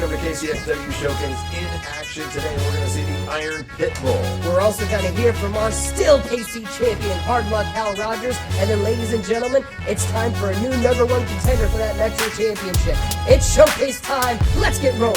Welcome to KCXW Showcase in action. Today we're going to see the Iron Pitbull. We're also going to hear from our still KC champion, Hard Luck Hal Rogers. And then, ladies and gentlemen, it's time for a new #1 contender for that Metro Championship. It's showcase time. Let's get rolling.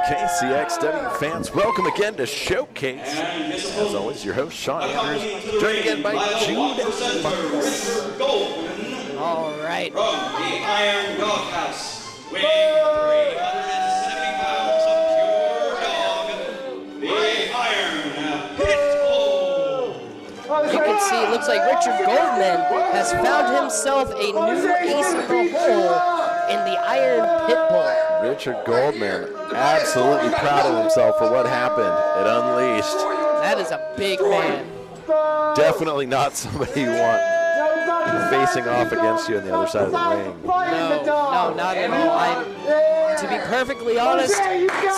KCXW fans, welcome again to Showcase. As always, your host, Sean Andrews, joined again by Jude Marks. All right. From the Iron Doghouse, weighing 370 pounds of pure dog, the Iron Pitbull. You can see, it looks like Richard Goldman has found himself a new ace in the hole in the Iron Pitbull. Richard Goldman, absolutely proud of himself for what happened at Unleashed. That is a big man. Definitely not somebody you want facing off against you on the other side of the ring. No, not at all. To be perfectly honest,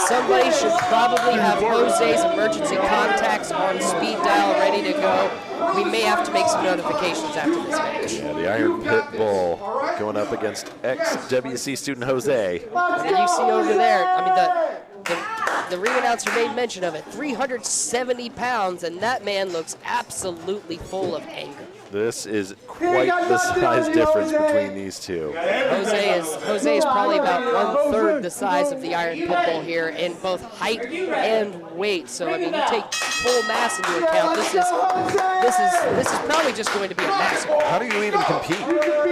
somebody should probably have Jose's emergency contacts on speed dial ready to go. We may have to make some notifications after this match. Yeah, the Iron Pitbull going up against ex-WC student Jose. And you see over there, I mean, the ring announcer made mention of it, 370 pounds, and that man looks absolutely full of anger. This is quite the size difference between these two. Jose is probably about 1/3 the size of the Iron Pitbull here in both height and weight. So I mean, you take full mass into account. This is probably just going to be a massacre. How do you even compete?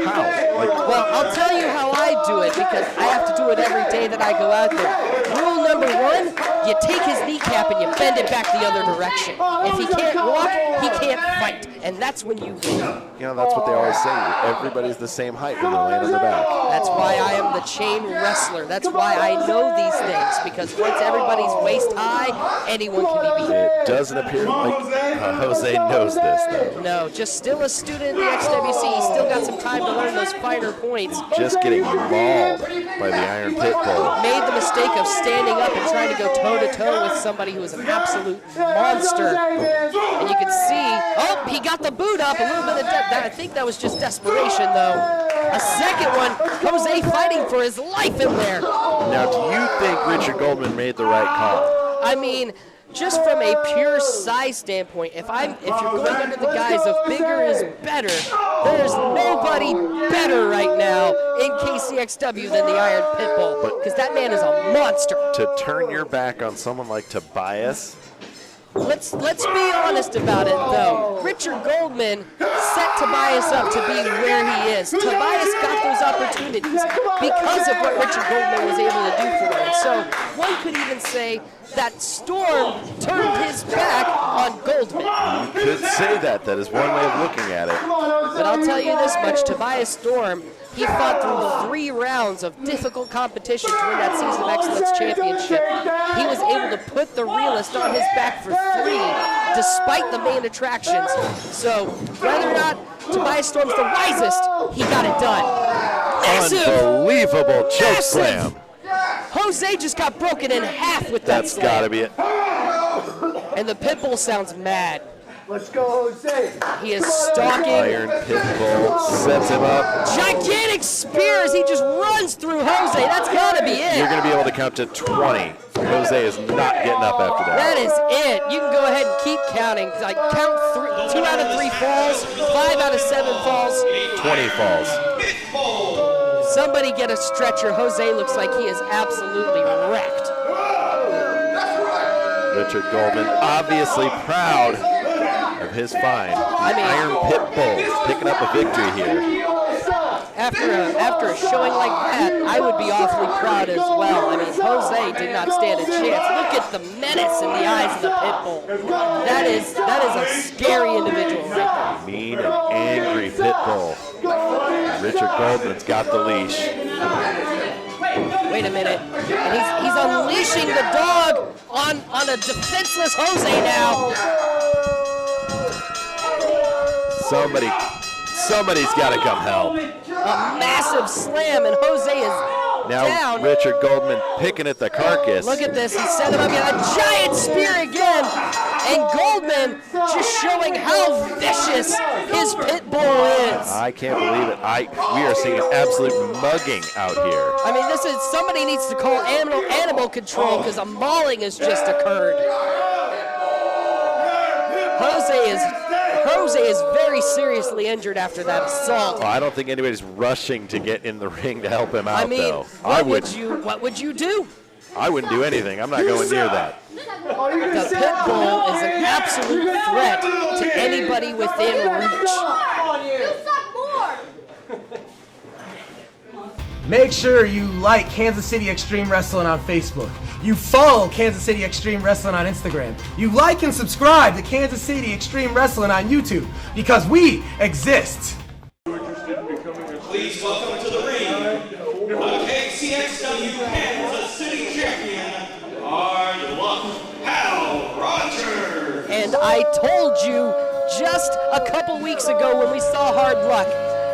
How? Well, I'll tell you how I do it because I have to do it every day that I go out there. Rule number 1, you take his kneecap and you bend it back the other direction. If he can't walk, he can't fight, and that's when you win. You know, that's what they always say. Everybody's the same height when they're laying on their back. That's why I am the chain wrestler. That's why I know these things, because once everybody's waist high, anyone can be beaten. It doesn't appear like Jose knows this, though. No, just still a student in the XWC. He's still got some time to learn those finer points. Just getting mauled by the Iron Pitbull. Made the mistake of standing up and trying to go toe-to-toe with somebody who is an absolute monster. And you can see, oh, he got the boot up. A little bit of I think that was just desperation, though. A second one, Jose fighting for his life in there. Now, do you think Richard Goldman made the right call? I mean, just from a pure size standpoint, if you're going under the guise of bigger is better, there's nobody better right now in KCXW than the Iron Pitbull, because that man is a monster. To turn your back on someone like Tobias? Let's be honest about it, though. Richard Goldman set Tobias up to be where he is. Tobias got those opportunities because of what Richard Goldman was able to do for him. So one could even say that Storm turned his back on Goldman. You could say that. That is one way of looking at it. But I'll tell you this much, Tobias Storm, he fought through 3 rounds of difficult competition to win that Season of Excellence Championship. He was able to put the realist on his back for 3, despite the main attractions. So whether or not Tobias Storm's the wisest, he got it done. Massive! Unbelievable choke slam. Jose just got broken in half with that slam. That's got to be it. And the Pitbull sounds mad. Let's go, Jose. He is stalking. Iron Pitbull sets him up. Gigantic spears. He just runs through Jose. That's got to be it. You're going to be able to count to 20. Jose is not getting up after that. That is it. You can go ahead and keep counting. Like count 2 out of 3 falls, 5 out of 7 falls, 20 falls. Somebody get a stretcher. Jose looks like he is absolutely wrecked. Richard Goldman obviously proud of his find. Iron Pitbull picking up a victory here. After a showing like that, I would be awfully proud as well. I mean, Jose did not stand a chance. Look at the menace in the eyes of the Pitbull. That is a scary individual right there. Mean and angry Pitbull. Richard Goldman's got the leash. Wait a minute. And he's unleashing the dog on a defenseless Jose now. Somebody's got to come help. A massive slam, and Jose is now down. Richard Goldman picking at the carcass. Look at this. He set him up again. A giant spear again. And Goldman just showing how vicious his pit bull is. I can't believe it. We are seeing an absolute mugging out here. I mean, somebody needs to call animal control because a mauling has just occurred. Jose is very seriously injured after that assault. I don't think anybody's rushing to get in the ring to help him out, I mean, though. what would you do? I wouldn't do anything. I'm not going near that. The pit bull is an absolute threat to anybody within reach. Make sure you like Kansas City Xtreme Wrestling on Facebook. You follow Kansas City Xtreme Wrestling on Instagram. You like and subscribe to Kansas City Xtreme Wrestling on YouTube because we exist. Please welcome to the ring, the KCXW Kansas City champion, Hard Luck Hal Rogers. And I told you just a couple weeks ago when we saw Hard Luck,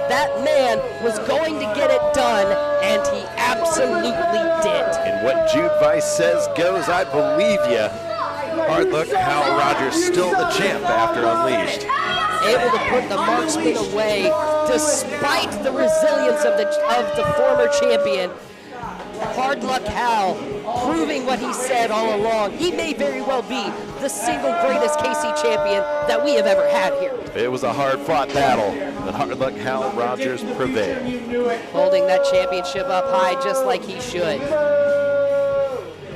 that man was going to get it done, and he absolutely did. And what Jude Weiss says goes, I believe you. Hard Luck Hal Rogers still the champ after Unleashed. Able to put the marksman away despite the resilience of the former champion. Hard Luck Hal proving what he said all along. He may very well be the single greatest KC champion that we have ever had here. It was a hard-fought battle, but Hard Luck Hal Rogers prevailed. Holding that championship up high just like he should.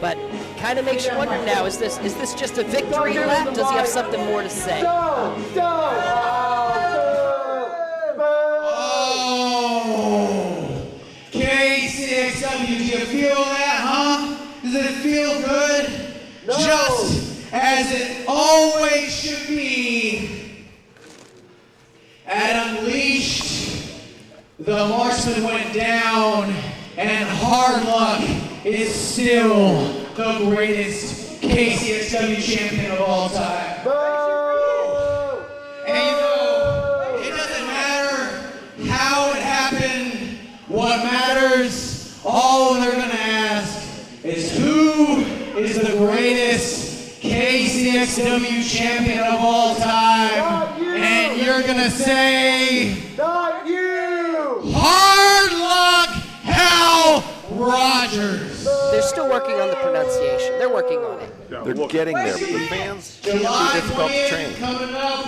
But kind of makes you wonder now, is this just a victory lap? Does he have something more to say? KCXW, do you feel that, huh? Does it feel good? No. Just as it always should be. At Unleashed, the marksman went down, and Hard Luck is still the greatest KCXW champion of all time. And you know, it doesn't matter how it happened. What matters, all they're gonna ask is who is the greatest KCXW champion of all time? And you're gonna say, Not you! Hard Luck Hal Rogers. They're still working on the pronunciation. They're working on it. They're getting there, but the fans can be July difficult to 20th train. coming up,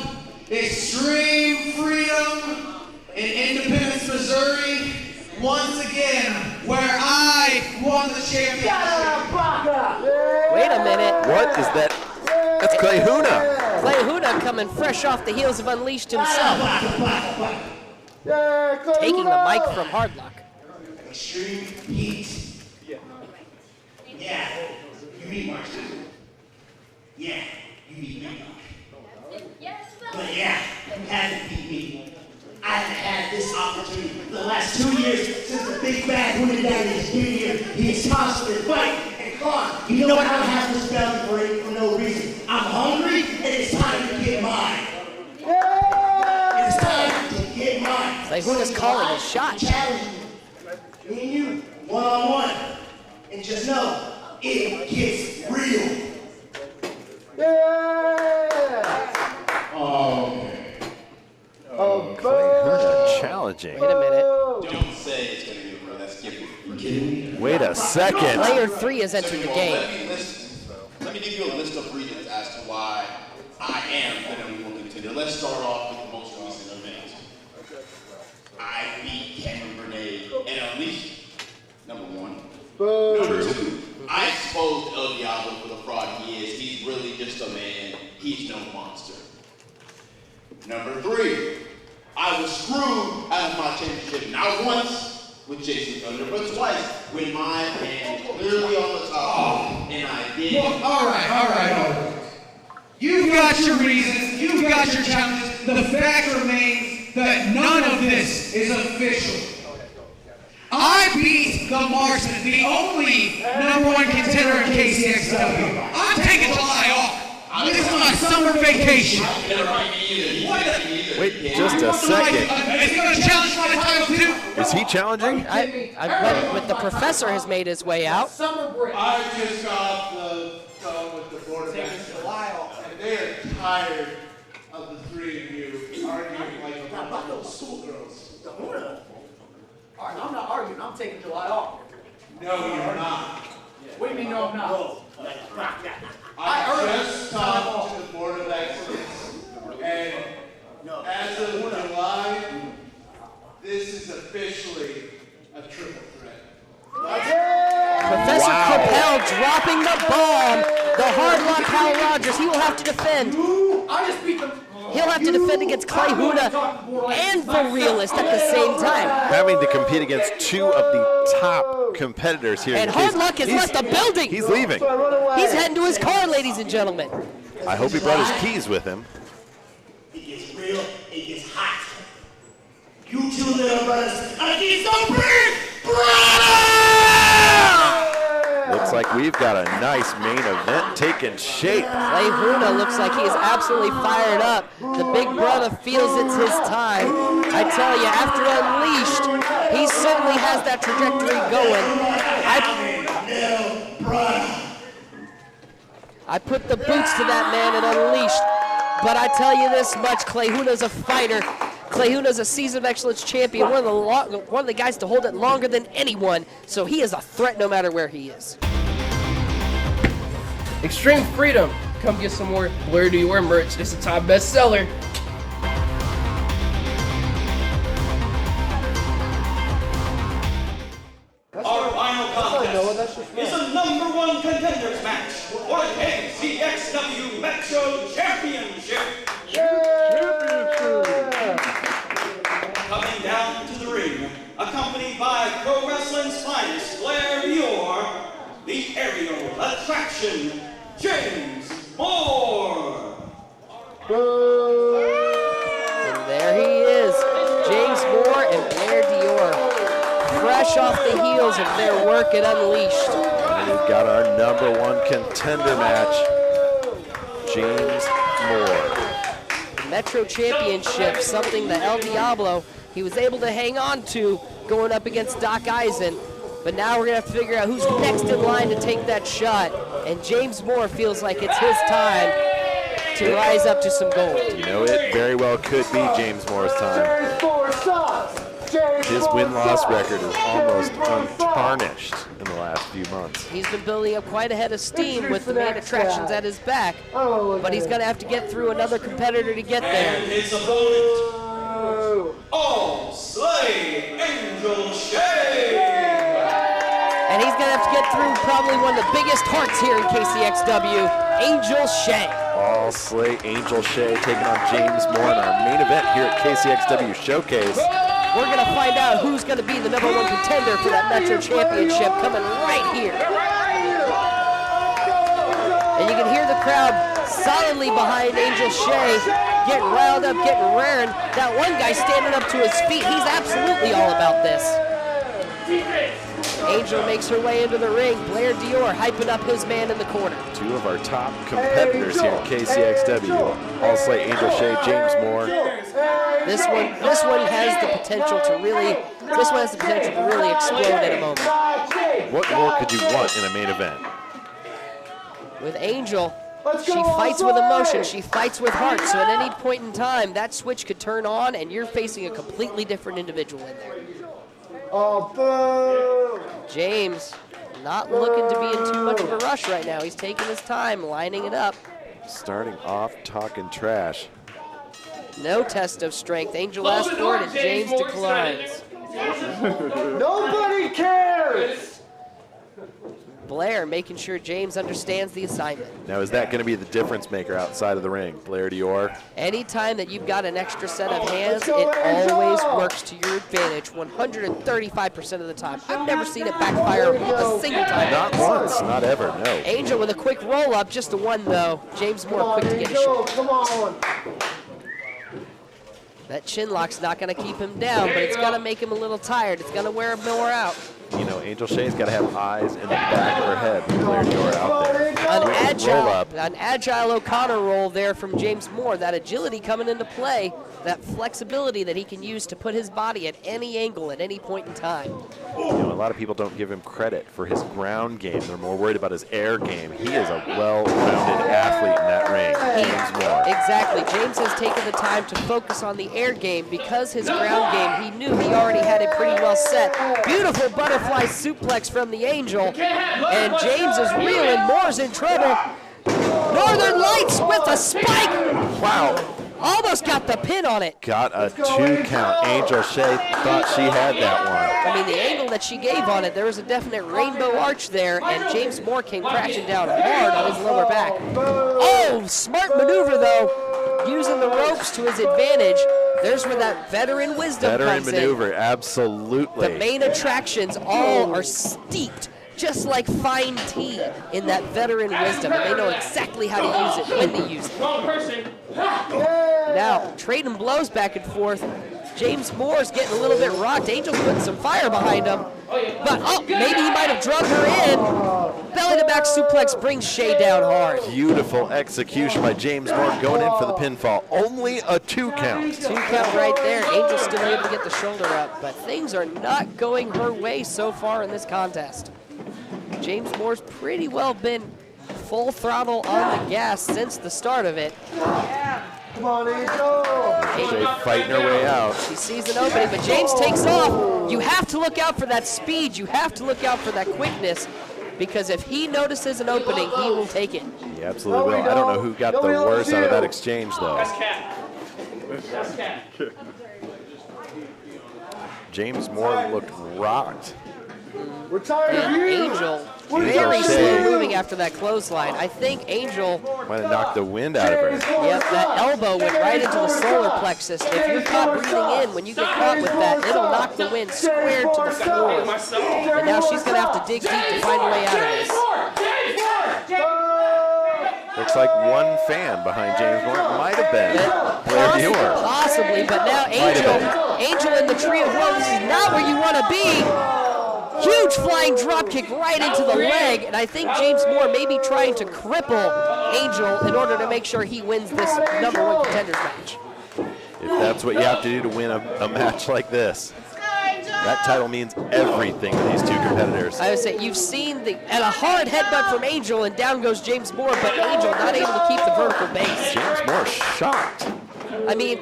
Xtreme Freedom in Independence, Missouri. Once again, where I won the championship. Wait a minute. What is that? That's Clay Huna. Clay Huna coming fresh off the heels of Unleashed himself. Taking the mic from Hard Luck. Extreme Heat. Yeah, you beat Marston. Yeah, you beat me. But yeah, you haven't beat me. I haven't had this opportunity for the last 2 years since the big bad Huna Daddy has been here. He's constantly fighting and clawing. You know what? I don't have this belly for no reason. I'm hungry and it's time to get mine. It's time to get mine. Clay Huna's calling his shot. Challenge me and you, one-on-one. And just know, it gets real. Clay Huna challenging. Wait a minute. Don't say it's going to be a pro. That's giving. You kidding me? Wait a second. Player 3 has entered the game. Let me give you a list of reasons as to why I am the #1 contender. Let's start off with the most recent event. I beat Cameron Grenade and Unleashed. #1. Number 2, I exposed El Diablo for the fraud he is. He's really just a man. He's no monster. Number 3, I was screwed out of my championship, not once with Jason Thunder, but twice when my hand was clearly on the top, and I did. Well, all right. You've got your reasons, you've got your challenges. The fact remains that none of this is official. I beat the Martian, the only #1 contender in KCXW. I'm taking July off. This is my summer vacation. Wait just a second. Is he going to challenge for the title too? Is he challenging? I with the professor has made his way out. I just got off the phone with the board of July, and they are tired of the three of you arguing like a bunch of schoolgirls. All right, I'm not arguing. I'm taking July off. No, you're not. What do you mean, no, I'm not? I just talked to the Board of Excellence, and as of July, this is officially a triple threat. Professor Capel dropping the bomb. The hard luck Hal Rogers, he will have to defend. I just beat them. He'll have to defend against Clay Huda and the Realist at the same time. Having to compete against two of the top competitors here. And Hard Luck has left the building. He's leaving. He's heading to his car, ladies and gentlemen. I hope he brought his keys with him. It gets real, it gets hot. You two little brothers against the big brother! Looks like we've got a nice main event taking shape. Clay Huda looks like he is absolutely fired up. The big brother feels it's his time. I tell you, after Unleashed, he certainly has that trajectory going. I put the boots to that man in Unleashed, but I tell you this much, Clay Huda's a fighter. Clay Huda's a Season of Excellence champion, one of the guys to hold it longer than anyone, so he is a threat no matter where he is. Xtreme Freedom, come get some more Blair Dior merch. It's a top bestseller. Our final contest is a #1 contenders match for the KCXW Metro Championship. Coming down to the ring, accompanied by Pro Wrestling's finest, Blair Dior, the aerial attraction, James Moore. And there he is, James Moore and Blair Dior, fresh off the heels of their work at Unleashed. And we've got our #1 contender match, James Moore. Metro Championship, something that El Diablo, he was able to hang on to going up against Doc Eisen. But now we're going to have to figure out who's next in line to take that shot. And James Moore feels like it's his time to rise up to some gold. You know, it very well could be James Moore's time. His win-loss record is almost untarnished in the last few months. He's been building up quite a head of steam with the main attractions at his back, but he's going to have to get through another competitor to get there. And his opponent, All Slay Angel Shay. And he's going to have to get through probably one of the biggest hearts here in KCXW, Angel Shay. All Slay Angel Shay taking on James Moore in our main event here at KCXW Showcase. We're going to find out who's going to be the #1 contender for that Metro Championship coming right here. And you can hear the crowd solidly behind Angel Shay, getting riled up, getting raring. That one guy standing up to his feet, he's absolutely all about this. Angel makes her way into the ring. Blair Dior hyping up his man in the corner. Two of our top competitors here at KCXW. All Slay Angel Shay, James Moore. This one has the potential to really explode in a moment. What more could you want in a main event? With Angel, she fights with emotion, she fights with heart, so at any point in time, that switch could turn on and you're facing a completely different individual in there. Oh, boo! James, not looking to be in too much of a rush right now. He's taking his time, lining it up. Starting off talking trash. No test of strength. Angel asks for it, and James declines. Nobody cares! Blair making sure James understands the assignment. Now, is that going to be the difference maker outside of the ring? Blair Dior? Anytime that you've got an extra set of hands, it always works to your advantage 135% of the time. I've never seen it backfire a single time. Not once, not ever, no. Angel with a quick roll-up, just the one though. James Moore quick to get a shot. Come on! That chin lock's not going to keep him down, but it's going to make him a little tired. It's going to wear him more out. You know, Angel Shay's got to have eyes in the back of her head with Blair Dior out there. An agile O'Connor roll there from James Moore. That agility coming into play, that flexibility that he can use to put his body at any angle at any point in time. You know, a lot of people don't give him credit for his ground game. They're more worried about his air game. He is a well-rounded athlete in that ring, James Moore. Exactly. James has taken the time to focus on the air game because his ground game, he knew he already had it pretty well set. Beautiful butterfly suplex from the Angel, and James is reeling. Moore's in trouble. Northern Lights with a spike. Wow. Almost got the pin on it. Got a 2 count. Angel Shay thought she had that one. I mean, the angle that she gave on it, there was a definite rainbow arch there, and James Moore came crashing down hard on his lower back. Oh, smart maneuver, though, using the ropes to his advantage. There's where that veteran wisdom comes in. Veteran maneuver, absolutely. The main attractions all are steeped, just like fine tea, in that veteran wisdom, and they know exactly how to use it, when to use it. Now, trading blows back and forth. James Moore's getting a little bit rocked. Angel's putting some fire behind him. But, maybe he might have drug her in. Belly to back suplex brings Shay down hard. Beautiful execution by James Moore going in for the pinfall. Only a 2 count. 2 count right there. Angel's still able to get the shoulder up, but things are not going her way so far in this contest. James Moore's pretty well been full throttle on the gas since the start of it. Come on, Angel. Shay fighting her way out. She sees an opening, but James takes off. You have to look out for that speed. You have to look out for that quickness, because if he notices an opening, he will take it. He absolutely will. I don't know who got the worst out of that exchange, though. James Moore looked rocked. We're tired of you. Angel, very slow moving after that clothesline. I think Angel might have knocked the wind out of her. Yep, that elbow went right into the solar plexus. If you're caught breathing in, when you get caught with that, it'll knock the wind square to the floor. And now she's going to have to dig deep to find a way out of this. Looks like one fan behind James Moore. It might have been Blair Dior. Possibly, but now Angel in the tree of woe. This is not where you want to be. Huge flying drop kick right into the leg, and I think James Moore may be trying to cripple Angel in order to make sure he wins this #1 contenders match. If that's what you have to do to win a match like this, that title means everything to these 2 competitors. I would say you've seen and a hard headbutt from Angel, and down goes James Moore, but Angel not able to keep the vertical base. James Moore shocked. I mean,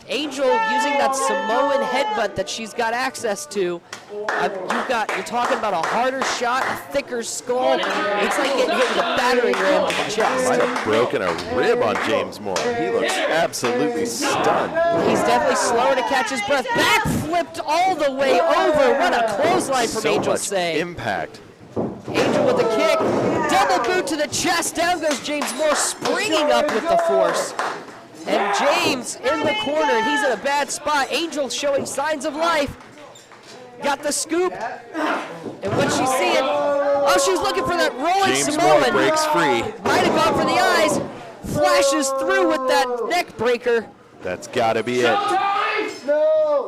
Angel using that Samoan headbutt that she's got access to. You're talking about a harder shot, a thicker skull. It's like getting hit with a battering ram on the chest. Might have broken a rib on James Moore. He looks absolutely stunned. He's definitely slower to catch his breath. Back flipped all the way over. What a clothesline from Angel Shay. Impact. Angel with a kick. Double boot to the chest. Down goes James Moore, springing up with the force. And James in the corner, and he's in a bad spot. Angel showing signs of life. Got the scoop. And what's she seeing? Oh, she's looking for that rolling James Samoan. Moore breaks free. Might have gone for the eyes. Flashes through with that neck breaker. That's got to be it.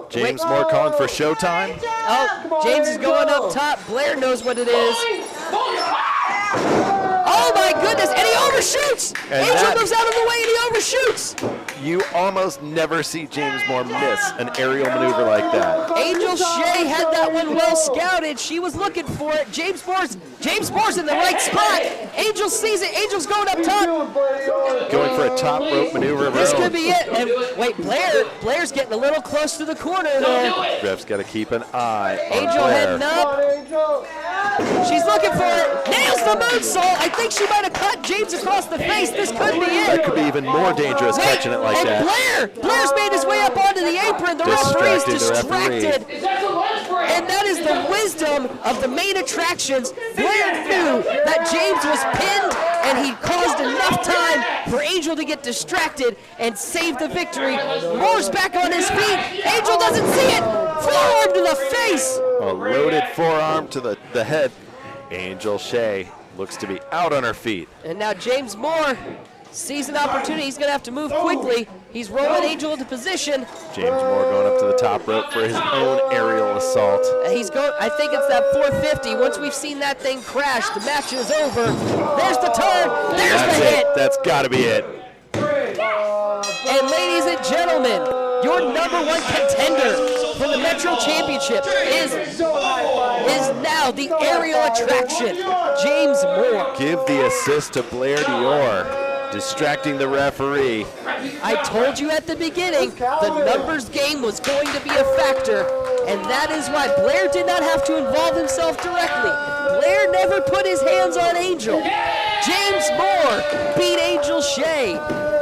James Moore calling for showtime. Oh, James is going up top. Blair knows what it is. Oh my goodness, and he overshoots! And Angel moves out of the way and he overshoots! You almost never see James Moore miss an aerial maneuver like that. Angel Shay had that one well scouted. She was looking for it. James Moore's in the right spot. Angel sees it. Angel's going up top. Going for a top rope maneuver. This could be it. And wait, Blair's getting a little close to the corner there. Ref's got to keep an eye on Angel Blair. heading up. She's looking for it. Nails the moonsault. I think she might have cut James across the face. This could be it. That could be even more dangerous catching it like that. Blair's made his way up onto the apron. The referee's distracted. And that is the wisdom of the main attractions. Blair knew that James was pinned, and he caused enough time for Angel to get distracted and save the victory. Moore's back on his feet. Angel doesn't see it. Forearm to the face. A loaded forearm to the head. Angel Shay looks to be out on her feet. And now James Moore sees an opportunity. He's going to have to move quickly. He's rolling Angel into position. James Moore going up to the top rope for his own aerial assault. He's going. I think it's that 450. Once we've seen that thing crash, the match is over. There's the turn. There's the hit. That's got to be it. And ladies and gentlemen, your #1 contender for the Metro Championship is now the aerial attraction, James Moore. Give the assist to Blair Dior, distracting the referee. I told you at the beginning, the numbers game was going to be a factor, and that is why Blair did not have to involve himself directly. Blair never put his hands on Angel. James Moore beat Angel Shay,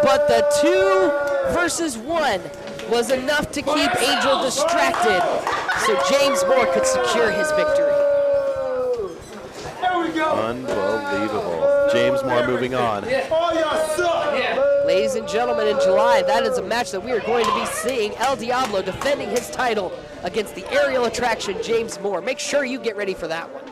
but the 2 versus 1 was enough to keep Angel distracted, so James Moore could secure his victory. Unbelievable. James Moore moving on. Ladies and gentlemen, in July, that is a match that we are going to be seeing. El Diablo defending his title against the aerial attraction, James Moore. Make sure you get ready for that one.